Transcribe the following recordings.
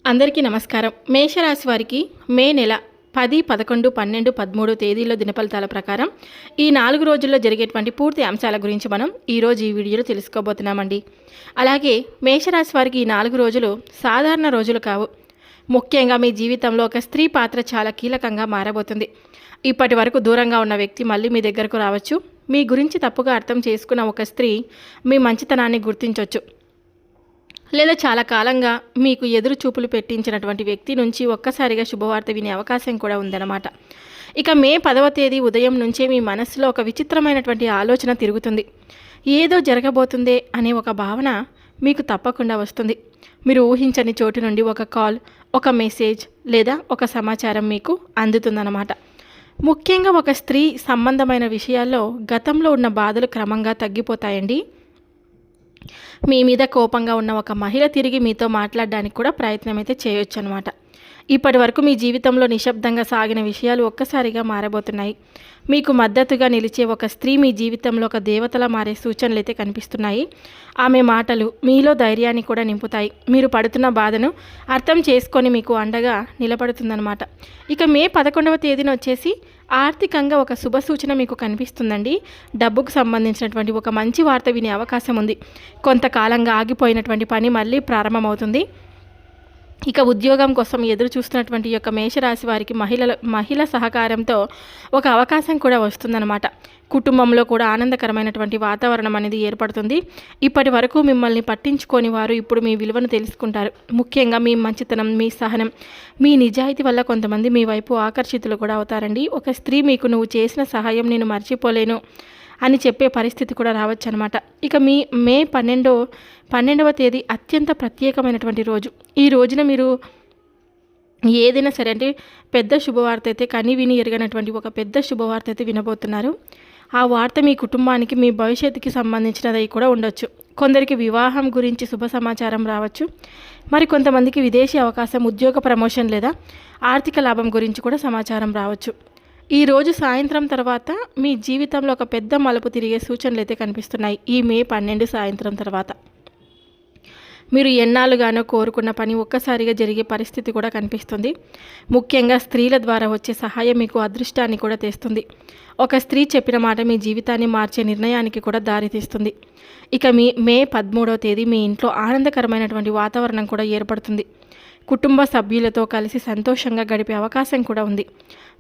అందరికీ నమస్కారం. మేషరాశి వారికి మే నెల 10, 11, 12, 13 తేదీల్లో దినఫలితాల ప్రకారం ఈ 4 రోజుల్లో జరిగేటువంటి పూర్తి అంశాల గురించి మనం ఈరోజు ఈ వీడియోలో తెలుసుకోబోతున్నామండి. అలాగే మేషరాశి వారికి ఈ 4 రోజులు సాధారణ రోజులు కావు. ముఖ్యంగా మీ జీవితంలో ఒక స్త్రీ పాత్ర చాలా కీలకంగా మారబోతుంది. ఇప్పటి వరకు దూరంగా ఉన్న వ్యక్తి మళ్ళీ మీ దగ్గరకు రావచ్చు. మీ గురించి తప్పుగా అర్థం చేసుకున్న ఒక స్త్రీ మీ మంచితనాన్ని గుర్తించవచ్చు. లేదా చాలా కాలంగా మీకు ఎదురు చూపులు పెట్టించినటువంటి వ్యక్తి నుంచి ఒక్కసారిగా శుభవార్త వినే అవకాశం కూడా ఉందన్నమాట. ఇక మే 10వ తేదీ ఉదయం నుంచే మీ మనసులో ఒక విచిత్రమైనటువంటి ఆలోచన తిరుగుతుంది. ఏదో జరగబోతుందే అనే ఒక భావన మీకు తప్పకుండా వస్తుంది. మీరు ఊహించని చోటు నుండి ఒక కాల్, ఒక మెసేజ్ లేదా ఒక సమాచారం మీకు అందుతుందన్నమాట. ముఖ్యంగా ఒక స్త్రీ సంబంధమైన విషయాల్లో గతంలో ఉన్న బాధలు క్రమంగా తగ్గిపోతాయండి. మీ మీద కోపంగా ఉన్న ఒక మహిళ తిరిగి మీతో మాట్లాడడానికి కూడా ప్రయత్నం అయితే చేయొచ్చు అనమాట. ఇప్పటి వరకు మీ జీవితంలో నిశ్శబ్దంగా సాగిన విషయాలు ఒక్కసారిగా మారబోతున్నాయి. మీకు మద్దతుగా నిలిచే ఒక స్త్రీ మీ జీవితంలో ఒక దేవతలా మారే సూచనలు అయితే కనిపిస్తున్నాయి. ఆమె మాటలు మీలో ధైర్యాన్ని కూడా నింపుతాయి. మీరు పడుతున్న బాధను అర్థం చేసుకొని మీకు అండగా నిలబడుతుందన్నమాట. ఇక మే 11వ తేదీన వచ్చేసి ఆర్థికంగా ఒక శుభ సూచన మీకు కనిపిస్తుందండి. డబ్బుకు సంబంధించినటువంటి ఒక మంచి వార్త వినే అవకాశం ఉంది. కొంతకాలంగా ఆగిపోయినటువంటి పని మళ్ళీ ప్రారంభమవుతుంది. ఇక ఉద్యోగం కోసం ఎదురు చూస్తున్నటువంటి యొక్క మేషరాశి వారికి మహిళ సహకారంతో ఒక అవకాశం కూడా వస్తుందన్నమాట. కుటుంబంలో కూడా ఆనందకరమైనటువంటి వాతావరణం అనేది ఏర్పడుతుంది. ఇప్పటి వరకు మిమ్మల్ని పట్టించుకొని వారు ఇప్పుడు మీ విలువను తెలుసుకుంటారు. ముఖ్యంగా మీ మంచితనం, మీ సహనం, మీ నిజాయితీ వల్ల కొంతమంది మీ వైపు ఆకర్షితులు కూడా అవుతారండి. ఒక స్త్రీ మీకు నువ్వు చేసిన సహాయం నేను మర్చిపోలేను అని చెప్పే పరిస్థితి కూడా రావచ్చు అనమాట. ఇక మీ మే 12వ తేదీ అత్యంత ప్రత్యేకమైనటువంటి రోజు. ఈ రోజున మీరు ఏదైనా సరే అంటే పెద్ద శుభవార్త అయితే కని విని ఎరగనటువంటి ఒక పెద్ద శుభవార్త అయితే వినబోతున్నారు. ఆ వార్త మీ కుటుంబానికి, మీ భవిష్యత్తుకి సంబంధించినది కూడా ఉండొచ్చు. కొందరికి వివాహం గురించి శుభ సమాచారం రావచ్చు. మరి కొంతమందికి విదేశీ అవకాశం, ఉద్యోగ ప్రమోషన్ లేదా ఆర్థిక లాభం గురించి కూడా సమాచారం రావచ్చు. ఈరోజు సాయంత్రం తర్వాత మీ జీవితంలో ఒక పెద్ద మలుపు తిరిగే సూచనలు అయితే కనిపిస్తున్నాయి. ఈ మే 12 సాయంత్రం తర్వాత మీరు ఎన్నాళ్ళుగానో కోరుకున్న పని ఒక్కసారిగా జరిగే పరిస్థితి కూడా కనిపిస్తుంది. ముఖ్యంగా స్త్రీల ద్వారా వచ్చే సహాయం మీకు అదృష్టాన్ని కూడా తెస్తుంది. ఒక స్త్రీ చెప్పిన మాట మీ జీవితాన్ని మార్చే నిర్ణయానికి కూడా దారితీస్తుంది. ఇక మీ మే 13వ తేదీ మీ ఇంట్లో ఆనందకరమైనటువంటి వాతావరణం కూడా ఏర్పడుతుంది. కుటుంబ సభ్యులతో కలిసి సంతోషంగా గడిపే అవకాశం కూడా ఉంది.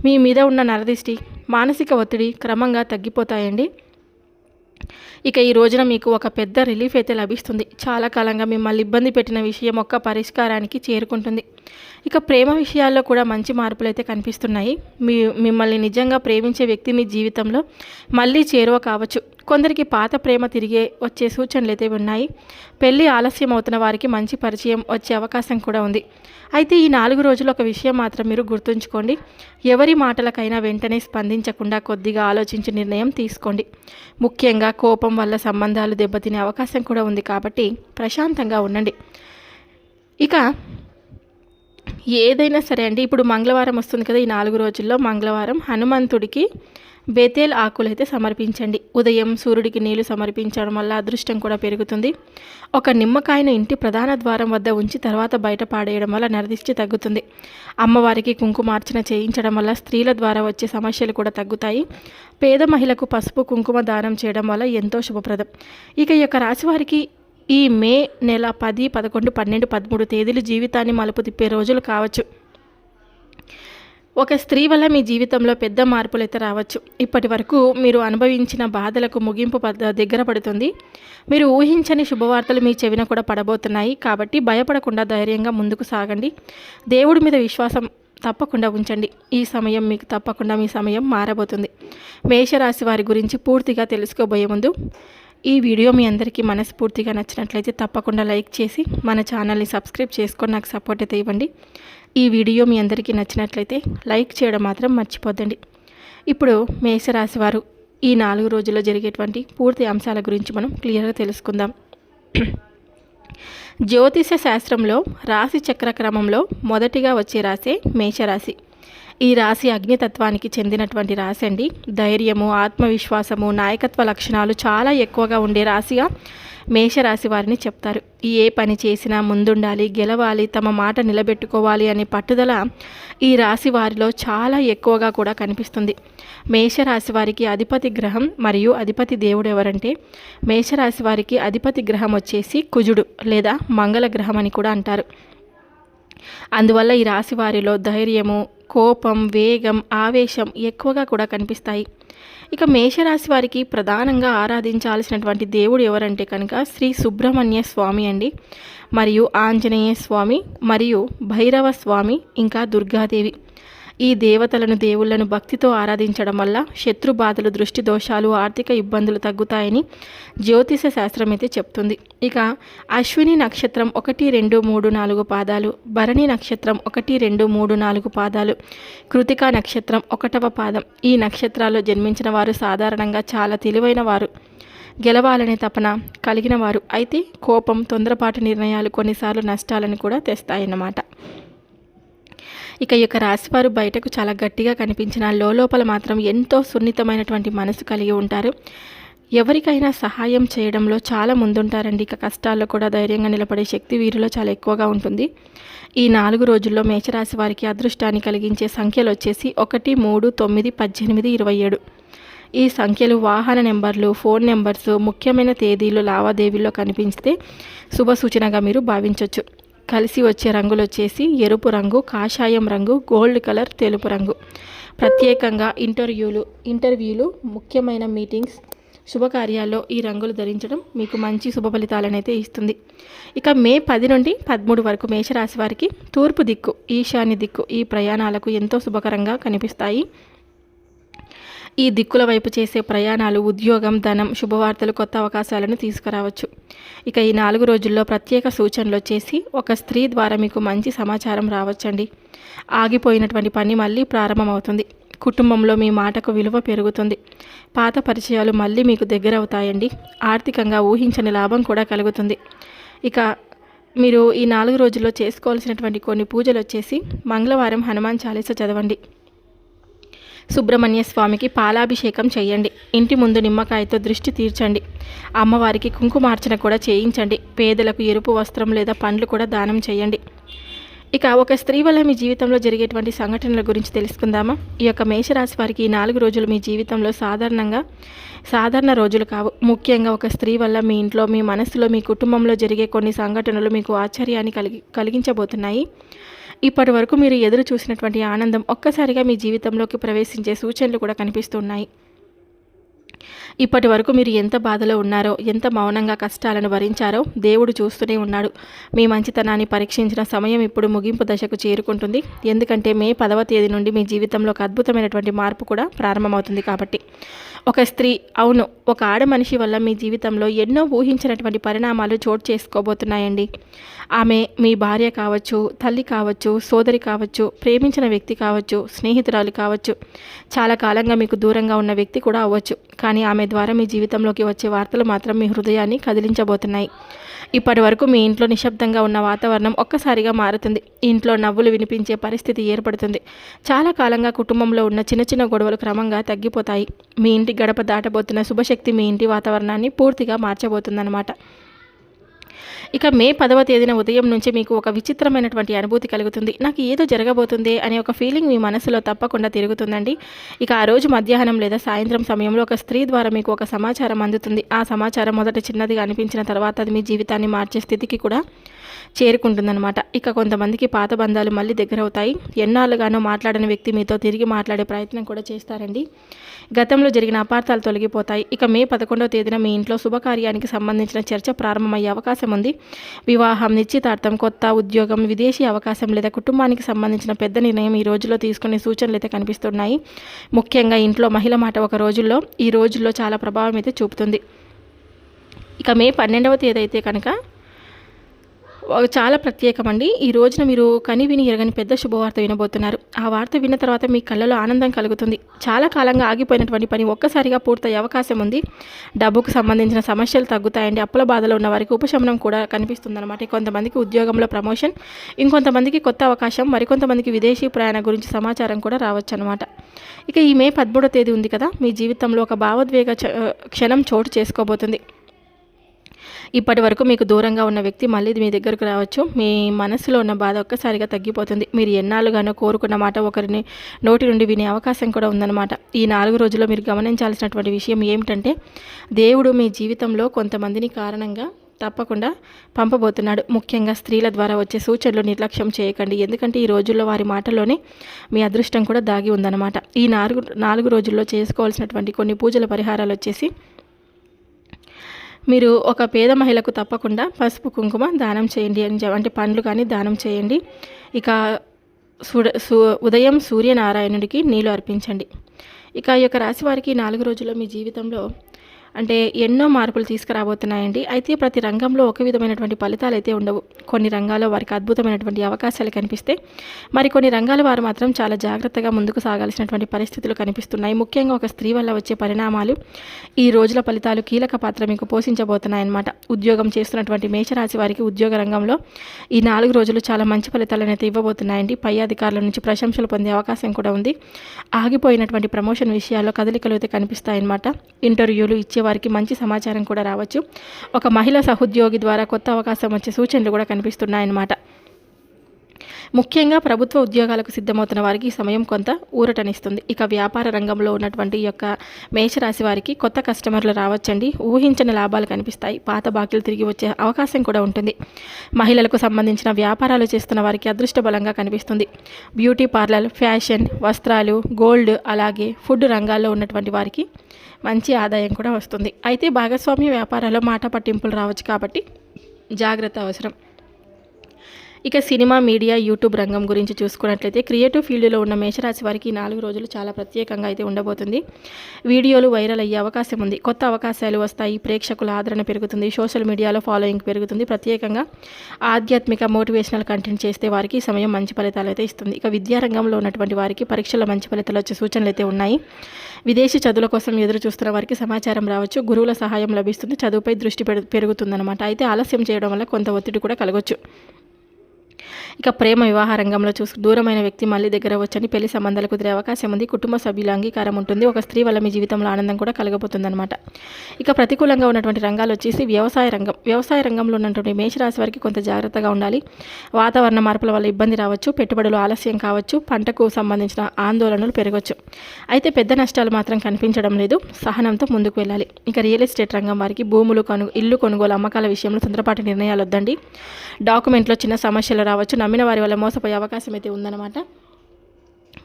మీ మీద ఉన్న నరదిష్టి, మానసిక ఒత్తిడి క్రమంగా తగ్గిపోతాయండి. ఇక ఈ రోజున మీకు ఒక పెద్ద రిలీఫ్ అయితే లభిస్తుంది. చాలా కాలంగా మిమ్మల్ని ఇబ్బంది పెట్టిన విషయం ఒక్క పరిష్కారానికి చేరుకుంటుంది. ఇక ప్రేమ విషయాల్లో కూడా మంచి మార్పులు అయితే కనిపిస్తున్నాయి. మిమ్మల్ని నిజంగా ప్రేమించే వ్యక్తి మీ జీవితంలో మళ్ళీ చేరువ కావచ్చు. కొందరికి పాత ప్రేమ తిరిగే వచ్చే సూచనలు అయితే ఉన్నాయి. పెళ్ళి ఆలస్యం అవుతున్న వారికి మంచి పరిచయం వచ్చే అవకాశం కూడా ఉంది. అయితే ఈ 4 రోజులు ఒక విషయం మాత్రం మీరు గుర్తుంచుకోండి. ఎవరి మాటలకైనా వెంటనే స్పందించకుండా కొద్దిగా ఆలోచించి నిర్ణయం తీసుకోండి. ముఖ్యంగా కోపం వల్ల సంబంధాలు దెబ్బతినే అవకాశం కూడా ఉంది కాబట్టి ప్రశాంతంగా ఉండండి. ఇక ఏదైనా సరే అండి, ఇప్పుడు మంగళవారం వస్తుంది కదా. ఈ 4 రోజుల్లో మంగళవారం హనుమంతుడికి బేతేల్ ఆకులు అయితే సమర్పించండి. ఉదయం సూర్యుడికి నీళ్లు సమర్పించడం వల్ల అదృష్టం కూడా పెరుగుతుంది. ఒక నిమ్మకాయను ఇంటి ప్రధాన ద్వారం వద్ద ఉంచి తర్వాత బయట పాడేయడం వల్ల నరదిష్టి తగ్గుతుంది. అమ్మవారికి కుంకుమార్చన చేయించడం వల్ల స్త్రీల ద్వారా వచ్చే సమస్యలు కూడా తగ్గుతాయి. పేద మహిళకు పసుపు కుంకుమ దానం చేయడం వల్ల ఎంతో శుభప్రదం. ఇక ఈ యొక్క రాశి వారికి ఈ మే నెల 10, 11, 12, 13 తేదీలు జీవితాన్ని మలుపు తిప్పే రోజులు కావచ్చు. ఒక స్త్రీ వల్ల మీ జీవితంలో పెద్ద మార్పులు అయితే రావచ్చు. ఇప్పటి వరకు మీరు అనుభవించిన బాధలకు ముగింపు దగ్గర పడుతుంది. మీరు ఊహించని శుభవార్తలు మీ చెవిన కూడా పడబోతున్నాయి. కాబట్టి భయపడకుండా ధైర్యంగా ముందుకు సాగండి. దేవుడి మీద విశ్వాసం తప్పకుండా ఉంచండి. ఈ సమయం మీకు తప్పకుండా మీ సమయం మారబోతుంది. మేషరాశి వారి గురించి పూర్తిగా తెలుసుకోబోయే ముందు ఈ వీడియో మీ అందరికీ మనస్ఫూర్తిగా నచ్చినట్లయితే తప్పకుండా లైక్ చేసి మన ఛానల్ని సబ్స్క్రైబ్ చేసుకొని నాకు సపోర్ట్ అయితే ఇవ్వండి. ఈ వీడియో మీ అందరికీ నచ్చినట్లయితే లైక్ చేయడం మాత్రం మర్చిపోద్దండి. ఇప్పుడు మేషరాశి వారు ఈ 4 రోజుల్లో జరిగేటువంటి పూర్తి అంశాల గురించి మనం క్లియర్గా తెలుసుకుందాం. జ్యోతిష శాస్త్రంలో రాశి చక్ర క్రమంలో మొదటిగా వచ్చే రాశే మేషరాశి. ఈ రాశి అగ్నితత్వానికి చెందినటువంటి రాశి అండి. ధైర్యము, ఆత్మవిశ్వాసము, నాయకత్వ లక్షణాలు చాలా ఎక్కువగా ఉండే రాశిగా మేషరాశి వారిని చెప్తారు. ఏ పని చేసినా ముందుండాలి, గెలవాలి, తమ మాట నిలబెట్టుకోవాలి అనే పట్టుదల ఈ రాశి వారిలో చాలా ఎక్కువగా కూడా కనిపిస్తుంది. మేషరాశి వారికి అధిపతి గ్రహం మరియు అధిపతి దేవుడు ఎవరంటే, మేషరాశి వారికి అధిపతి గ్రహం వచ్చేసి కుజుడు లేదా మంగళ గ్రహం అని కూడా అంటారు. అందువల్ల ఈ రాశి వారిలో ధైర్యము, కోపం, వేగం, ఆవేశం ఎక్కువగా కూడా కనిపిస్తాయి. ఇక మేషరాశి వారికి ప్రధానంగా ఆరాధించాల్సినటువంటి దేవుడు ఎవరంటే కనుక శ్రీ సుబ్రహ్మణ్య స్వామి అండి, మరియు ఆంజనేయ స్వామి, మరియు భైరవ స్వామి, ఇంకా దుర్గాదేవి. ఈ దేవతలను, దేవుళ్లను భక్తితో ఆరాధించడం వల్ల శత్రు బాధలు, దృష్టి దోషాలు, ఆర్థిక ఇబ్బందులు తగ్గుతాయని జ్యోతిష శాస్త్రం అయితే చెప్తుంది. ఇక అశ్విని నక్షత్రం 1, 2, 3, 4 పాదాలు, భరణి నక్షత్రం 1, 2, 3, 4 పాదాలు, కృతికా నక్షత్రం 1వ పాదం. ఈ నక్షత్రాల్లో జన్మించిన వారు సాధారణంగా చాలా తెలివైన వారు, గెలవాలనే తపన కలిగిన వారు. అయితే కోపం, తొందరపాటు నిర్ణయాలు కొన్నిసార్లు నష్టాలను కూడా తెస్తాయన్నమాట. ఇక ఈ యొక్క రాశివారు బయటకు చాలా గట్టిగా కనిపించిన లోపల మాత్రం ఎంతో సున్నితమైనటువంటి మనసు కలిగి ఉంటారు. ఎవరికైనా సహాయం చేయడంలో చాలా ముందుంటారండి. ఇక కష్టాల్లో కూడా ధైర్యంగా నిలబడే శక్తి వీరిలో చాలా ఎక్కువగా ఉంటుంది. ఈ 4 రోజుల్లో మేషరాశి వారికి అదృష్టాన్ని కలిగించే సంఖ్యలు వచ్చేసి 1, 3, 9, 18, 27. ఈ సంఖ్యలు వాహన నెంబర్లు, ఫోన్ నెంబర్స్, ముఖ్యమైన తేదీలు, లావాదేవీల్లో కనిపిస్తే శుభ సూచనగా మీరు భావించవచ్చు. కలిసి వచ్చే రంగులు వచ్చేసి ఎరుపు రంగు, కాషాయం రంగు, గోల్డ్ కలర్, తెలుపు రంగు. ప్రత్యేకంగా ఇంటర్వ్యూలు, ముఖ్యమైన మీటింగ్స్, శుభకార్యాల్లో ఈ రంగులు ధరించడం మీకు మంచి శుభ ఫలితాలను అయితే ఇస్తుంది. ఇక మే 10 నుండి 13 వరకు మేషరాశి వారికి తూర్పు దిక్కు, ఈశాన్య దిక్కు ఈ ప్రయాణాలకు ఎంతో శుభకరంగా కనిపిస్తాయి. ఈ దిక్కుల వైపు చేసే ప్రయాణాలు ఉద్యోగం, ధనం, శుభవార్తలు, కొత్త అవకాశాలను తీసుకురావచ్చు. ఇక ఈ 4 రోజుల్లో ప్రత్యేక సూచనలు వచ్చేసి ఒక స్త్రీ ద్వారా మీకు మంచి సమాచారం రావచ్చండి. ఆగిపోయినటువంటి పని మళ్ళీ ప్రారంభమవుతుంది. కుటుంబంలో మీ మాటకు విలువ పెరుగుతుంది. పాత పరిచయాలు మళ్ళీ మీకు దగ్గర అవుతాయండి. ఆర్థికంగా ఊహించని లాభం కూడా కలుగుతుంది. ఇక మీరు ఈ 4 రోజుల్లో చేసుకోవాల్సినటువంటి కొన్ని పూజలు వచ్చేసి మంగళవారం హనుమాన్ చాలీస చదవండి. సుబ్రహ్మణ్య స్వామికి పాలాభిషేకం చేయండి. ఇంటి ముందు నిమ్మకాయతో దృష్టి తీర్చండి. అమ్మవారికి కుంకుమార్చన కూడా చేయించండి. పేదలకు ఎరుపు వస్త్రం లేదా పండ్లు కూడా దానం చేయండి. ఇక ఒక స్త్రీ వల్ల మీ జీవితంలో జరిగేటువంటి సంఘటనల గురించి తెలుసుకుందామా. ఈ యొక్క మేషరాశి వారికి ఈ 4 రోజులు మీ జీవితంలో సాధారణ రోజులు కావు. ముఖ్యంగా ఒక స్త్రీ వల్ల మీ ఇంట్లో, మీ మనసులో, మీ కుటుంబంలో జరిగే కొన్ని సంఘటనలు మీకు ఆశ్చర్యాన్ని కలిగించబోతున్నాయి. ఇప్పటి వరకు మీరు ఎదురు చూసినటువంటి ఆనందం ఒక్కసారిగా మీ జీవితంలోకి ప్రవేశించే సూచనలు కూడా కనిపిస్తున్నాయి. ఇప్పటి వరకు మీరు ఎంత బాధలో ఉన్నారో, ఎంత మౌనంగా కష్టాలను భరించారో దేవుడు చూస్తూనే ఉన్నాడు. మీ మంచితనాన్ని పరీక్షించిన సమయం ఇప్పుడు ముగింపు దశకు చేరుకుంటుంది. ఎందుకంటే మే 10వ తేదీ నుండి మీ జీవితంలో ఒక అద్భుతమైనటువంటి మార్పు కూడా ప్రారంభమవుతుంది. కాబట్టి ఒక స్త్రీ, అవును, ఒక ఆడ మనిషి వల్ల మీ జీవితంలో ఎన్నో ఊహించినటువంటి పరిణామాలు చోటు చేసుకోబోతున్నాయండి. ఆమె మీ భార్య కావచ్చు, తల్లి కావచ్చు, సోదరి కావచ్చు, ప్రేమించిన వ్యక్తి కావచ్చు, స్నేహితురాలు కావచ్చు, చాలా కాలంగా మీకు దూరంగా ఉన్న వ్యక్తి కూడా అవ్వచ్చు. కానీ ఆమె ద్వారా మీ జీవితంలోకి వచ్చే వార్తలు మాత్రం మీ హృదయాన్ని కదిలించబోతున్నాయి. ఇప్పటి వరకు మీ ఇంట్లో నిశ్శబ్దంగా ఉన్న వాతావరణం ఒక్కసారిగా మారుతుంది. ఇంట్లో నవ్వులు వినిపించే పరిస్థితి ఏర్పడుతుంది. చాలా కాలంగా కుటుంబంలో ఉన్న చిన్న చిన్న గొడవలు క్రమంగా తగ్గిపోతాయి. మీ ఇంటి గడప దాటబోతున్న శుభశక్తి మీ ఇంటి వాతావరణాన్ని పూర్తిగా మార్చబోతుందన్నమాట. ఇక మే 10వ తేదీన ఉదయం నుంచి మీకు ఒక విచిత్రమైనటువంటి అనుభూతి కలుగుతుంది. నాకు ఏదో జరగబోతుంది అనే ఒక ఫీలింగ్ మీ మనసులో తప్పకుండా తిరుగుతుందండి. ఇక ఆ రోజు మధ్యాహ్నం లేదా సాయంత్రం సమయంలో ఒక స్త్రీ ద్వారా మీకు ఒక సమాచారం అందుతుంది. ఆ సమాచారం మొదట చిన్నదిగా అనిపించిన తర్వాత అది మీ జీవితాన్ని మార్చే స్థితికి కూడా చేరుకుంటుందన్నమాట. ఇక కొంతమందికి పాత బంధాలు మళ్ళీ దగ్గరవుతాయి. ఎన్నాళ్ళుగానో మాట్లాడని వ్యక్తి మీతో తిరిగి మాట్లాడే ప్రయత్నం కూడా చేస్తారండి. గతంలో జరిగిన అపార్థాలు తొలగిపోతాయి. ఇక మే 11వ తేదీన మీ ఇంట్లో శుభకార్యానికి సంబంధించిన చర్చ ప్రారంభమయ్యే అవకాశం ఉంది. వివాహం, నిశ్చితార్థం, కొత్త ఉద్యోగం, విదేశీ అవకాశం లేదా కుటుంబానికి సంబంధించిన పెద్ద నిర్ణయం ఈ రోజుల్లో తీసుకునే సూచనలు అయితే కనిపిస్తున్నాయి. ముఖ్యంగా ఇంట్లో మహిళ మాట ఈ రోజుల్లో చాలా ప్రభావం అయితే చూపుతుంది. ఇక మే 12వ తేదీ అయితే కనుక చాలా ప్రత్యేకమండి. ఈ రోజున మీరు కని విని ఎరగని పెద్ద శుభవార్త వినబోతున్నారు. ఆ వార్త విన్న తర్వాత మీ కళ్ళలో ఆనందం కలుగుతుంది. చాలా కాలంగా ఆగిపోయినటువంటి పని ఒక్కసారిగా పూర్తయ్యే అవకాశం ఉంది. డబ్బుకు సంబంధించిన సమస్యలు తగ్గుతాయండి. అప్పుల బాధలో ఉన్న వారికి ఉపశమనం కూడా కనిపిస్తుందన్నమాట. కొంతమందికి ఉద్యోగంలో ప్రమోషన్, ఇంకొంతమందికి కొత్త అవకాశం, మరికొంతమందికి విదేశీ ప్రయాణం గురించి సమాచారం కూడా రావచ్చు అనమాట. ఇక ఈ మే 13వ తేదీ ఉంది కదా, మీ జీవితంలో ఒక భావోద్వేగ క్షణం చోటు చేసుకోబోతుంది. ఇప్పటి వరకు మీకు దూరంగా ఉన్న వ్యక్తి మళ్ళీ మీ దగ్గరకు రావచ్చు. మీ మనసులో ఉన్న బాధ ఒక్కసారిగా తగ్గిపోతుంది. మీరు ఎన్నాళ్ళుగానో కోరుకున్న మాట ఒకరిని నోటి నుండి వినే అవకాశం కూడా ఉందన్నమాట. ఈ 4 రోజుల్లో మీరు గమనించాల్సినటువంటి విషయం ఏమిటంటే, దేవుడు మీ జీవితంలో కొంతమందిని కారణంగా తప్పకుండా పంపబోతున్నాడు. ముఖ్యంగా స్త్రీల ద్వారా వచ్చే సూచనలు నిర్లక్ష్యం చేయకండి. ఎందుకంటే ఈ రోజుల్లో వారి మాటలోనే మీ అదృష్టం కూడా దాగి ఉందన్నమాట. ఈ 4 రోజుల్లో చేసుకోవాల్సినటువంటి కొన్ని పూజల పరిహారాలు వచ్చేసి, మీరు ఒక పేద మహిళకు తప్పకుండా పసుపు కుంకుమ దానం చేయండి అంటే పండ్లు కానీ దానం చేయండి. ఇక ఉదయం సూర్యనారాయణుడికి నీళ్లు అర్పించండి. ఇక ఈ యొక్క రాశి వారికి 4 రోజుల్లో మీ జీవితంలో అంటే ఎన్నో మార్పులు తీసుకురాబోతున్నాయండి. అయితే ప్రతి రంగంలో ఒక విధమైనటువంటి ఫలితాలు అయితే ఉండవు. కొన్ని రంగాల్లో వారికి అద్భుతమైనటువంటి అవకాశాలు కనిపిస్తే, మరికొన్ని రంగాల వారు మాత్రం చాలా జాగ్రత్తగా ముందుకు సాగాల్సినటువంటి పరిస్థితులు కనిపిస్తున్నాయి. ముఖ్యంగా ఒక స్త్రీ వల్ల వచ్చే పరిణామాలు ఈ రోజుల ఫలితాలు కీలక పాత్ర మీకు పోషించబోతున్నాయన్నమాట. ఉద్యోగం చేస్తున్నటువంటి మేషరాశి వారికి ఉద్యోగ రంగంలో ఈ 4 రోజులు చాలా మంచి ఫలితాలను అయితే ఇవ్వబోతున్నాయండి. పై అధికారుల నుంచి ప్రశంసలు పొందే అవకాశం కూడా ఉంది. ఆగిపోయినటువంటి ప్రమోషన్ విషయాల్లో కదలికలు అయితే కనిపిస్తాయన్నమాట. ఇంటర్వ్యూలు ఇచ్చే వారికి మంచి సమాచారం కూడా రావచ్చు. ఒక మహిళా సహోద్యోగి ద్వారా కొత్త అవకాశం వచ్చే సూచనలు కూడా కనిపిస్తున్నాయన్నమాట. ముఖ్యంగా ప్రభుత్వ ఉద్యోగాలకు సిద్ధమవుతున్న వారికి ఈ సమయం కొంత ఊరటనిస్తుంది. ఇక వ్యాపార రంగంలో ఉన్నటువంటి ఈ యొక్క మేషరాశి వారికి కొత్త కస్టమర్లు రావచ్చండి. ఊహించని లాభాలు కనిపిస్తాయి. పాత బాకీలు తిరిగి వచ్చే అవకాశం కూడా ఉంటుంది. మహిళలకు సంబంధించిన వ్యాపారాలు చేస్తున్న వారికి అదృష్ట బలంగా కనిపిస్తుంది. బ్యూటీ పార్లర్, ఫ్యాషన్, వస్త్రాలు, గోల్డ్, అలాగే ఫుడ్ రంగాల్లో ఉన్నటువంటి వారికి మంచి ఆదాయం కూడా వస్తుంది. అయితే భాగస్వామ్య వ్యాపారాల్లో మాట పట్టింపులు రావచ్చు కాబట్టి జాగ్రత్త అవసరం. ఇక సినిమా, మీడియా, యూట్యూబ్ రంగం గురించి చూసుకున్నట్లయితే క్రియేటివ్ ఫీల్డ్లో ఉన్న మేషరాశి వారికి 4 రోజులు చాలా ప్రత్యేకంగా అయితే ఉండబోతుంది. వీడియోలు వైరల్ అయ్యే అవకాశం ఉంది. కొత్త అవకాశాలు వస్తాయి. ప్రేక్షకుల ఆదరణ పెరుగుతుంది. సోషల్ మీడియాలో ఫాలోయింగ్ పెరుగుతుంది. ప్రత్యేకంగా ఆధ్యాత్మిక మోటివేషనల్ కంటెంట్ చేస్తే వారికి ఈ సమయం మంచి ఫలితాలు అయితే ఇస్తుంది. ఇక విద్యారంగంలో ఉన్నటువంటి వారికి పరీక్షల్లో మంచి ఫలితాలు వచ్చే సూచనలు అయితే ఉన్నాయి. విదేశీ చదువుల కోసం ఎదురు చూస్తున్న వారికి సమాచారం రావచ్చు. గురువుల సహాయం లభిస్తుంది. చదువుపై దృష్టి పెరుగుతుందన్నమాట. అయితే ఆలస్యం చేయడం వల్ల కొంత ఒత్తిడి కూడా కలగవచ్చు. ఇక ప్రేమ, వివాహ రంగంలో దూరమైన వ్యక్తి మళ్ళీ దగ్గర వచ్చని పెళ్లి సంబంధాలు కుదిరే అవకాశం ఉంది. కుటుంబ సభ్యుల అంగీకారం ఉంటుంది. ఒక స్త్రీ వల్ల మీ జీవితంలో ఆనందం కూడా కలగబోతుందన్నమాట. ఇక ప్రతికూలంగా ఉన్నటువంటి రంగాలు వచ్చేసి వ్యవసాయ రంగంలో ఉన్నటువంటి మేషరాశి వారికి కొంత జాగ్రత్తగా ఉండాలి. వాతావరణ మార్పుల వల్ల ఇబ్బంది రావచ్చు. పెట్టుబడులు ఆలస్యం కావచ్చు. పంటకు సంబంధించిన ఆందోళనలు పెరగవచ్చు. అయితే పెద్ద నష్టాలు మాత్రం కనిపించడం లేదు. సహనంతో ముందుకు వెళ్ళాలి. ఇక రియల్ ఎస్టేట్ రంగం వారికి భూములు, ఇల్లు కొనుగోలు, అమ్మకాల విషయంలో తొందరపాటు నిర్ణయాలు వద్దండి. డాక్యుమెంట్లో చిన్న సమస్యలు రావచ్చు. నమ్మిన వారి వల్ల మోసపోయే అవకాశం అయితే ఉందన్నమాట.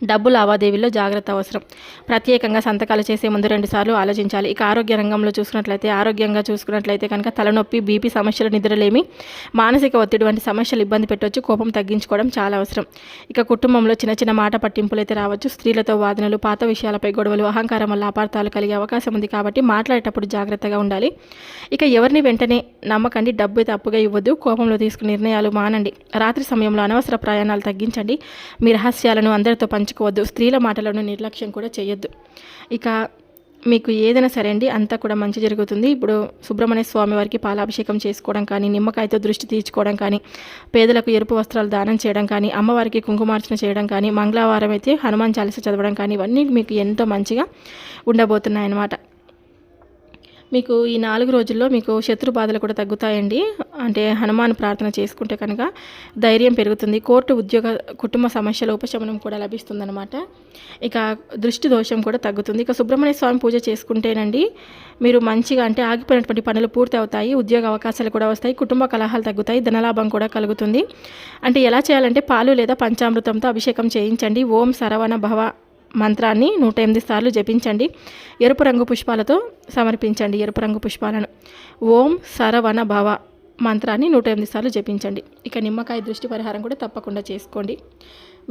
డబ్బు లావాదేవీల్లో జాగ్రత్త అవసరం. ప్రత్యేకంగా సంతకాలు చేసే ముందు 2 సార్లు ఆలోచించాలి. ఇక ఆరోగ్య రంగంలో ఆరోగ్యంగా చూసుకున్నట్లయితే కనుక తలనొప్పి, బీపీ సమస్యలు, నిద్రలేమి, మానసిక ఒత్తిడి వంటి సమస్యలు ఇబ్బంది పెట్టవచ్చు. కోపం తగ్గించుకోవడం చాలా అవసరం. ఇక కుటుంబంలో చిన్న మాట పట్టింపులు అయితే రావచ్చు. స్త్రీలతో వాదనలు, పాత విషయాలపై గొడవలు, అహంకారం వల్ల అపార్థాలు కలిగే అవకాశం ఉంది కాబట్టి మాట్లాడేటప్పుడు జాగ్రత్తగా ఉండాలి. ఇక ఎవరిని వెంటనే నమ్మకండి. డబ్బు అయితే అప్పుగా ఇవ్వద్దు. కోపంలో తీసుకునే నిర్ణయాలు మానండి. రాత్రి సమయంలో అనవసర ప్రయాణాలు తగ్గించండి. మీ రహస్యాలను అందరితో పంచుకోవద్దు. స్త్రీల మాటలను నిర్లక్ష్యం కూడా చేయొద్దు. ఇక మీకు ఏదైనా సరే అండి, అంతా కూడా మంచి జరుగుతుంది. ఇప్పుడు సుబ్రహ్మణ్య స్వామి వారికి పాలాభిషేకం చేసుకోవడం కానీ, నిమ్మకాయతో దృష్టి తీర్చుకోవడం కానీ, పేదలకు ఎరుపు వస్త్రాలు దానం చేయడం కానీ, అమ్మవారికి కుంకుమార్చన చేయడం కానీ, మంగళవారం అయితే హనుమాన్ చాలీస చదవడం కానీ, ఇవన్నీ మీకు ఎంతో మంచిగా ఉండబోతున్నాయన్నమాట. మీకు ఈ 4 రోజుల్లో మీకు శత్రు బాధలు కూడా తగ్గుతాయండి. అంటే హనుమాన్ ప్రార్థన చేసుకుంటే కనుక ధైర్యం పెరుగుతుంది. కోర్టు, ఉద్యోగ, కుటుంబ సమస్యల ఉపశమనం కూడా లభిస్తుందన్నమాట. ఇక దృష్టి దోషం కూడా తగ్గుతుంది. ఇక సుబ్రహ్మణ్య స్వామి పూజ చేసుకుంటేనండి మీరు మంచిగా అంటే ఆగిపోయినటువంటి పనులు పూర్తి అవుతాయి. ఉద్యోగ అవకాశాలు కూడా వస్తాయి. కుటుంబ కలహాలు తగ్గుతాయి. ధనలాభం కూడా కలుగుతుంది. అంటే ఎలా చేయాలంటే పాలు లేదా పంచామృతంతో అభిషేకం చేయించండి. ఓం సరవణ భవ మంత్రాన్ని 108 సార్లు జపించండి. ఎరుపు రంగు పుష్పాలతో సమర్పించండి. ఎరుపు రంగు పుష్పాలను ఓం సరవణ భవ మంత్రాన్ని 108 సార్లు జపించండి. ఇక నిమ్మకాయ దృష్టి పరిహారం కూడా తప్పకుండా చేసుకోండి.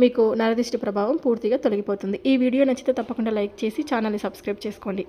మీకు నరదిష్టి ప్రభావం పూర్తిగా తొలగిపోతుంది. ఈ వీడియో నచ్చితే తప్పకుండా లైక్ చేసి ఛానల్ని సబ్స్క్రైబ్ చేసుకోండి.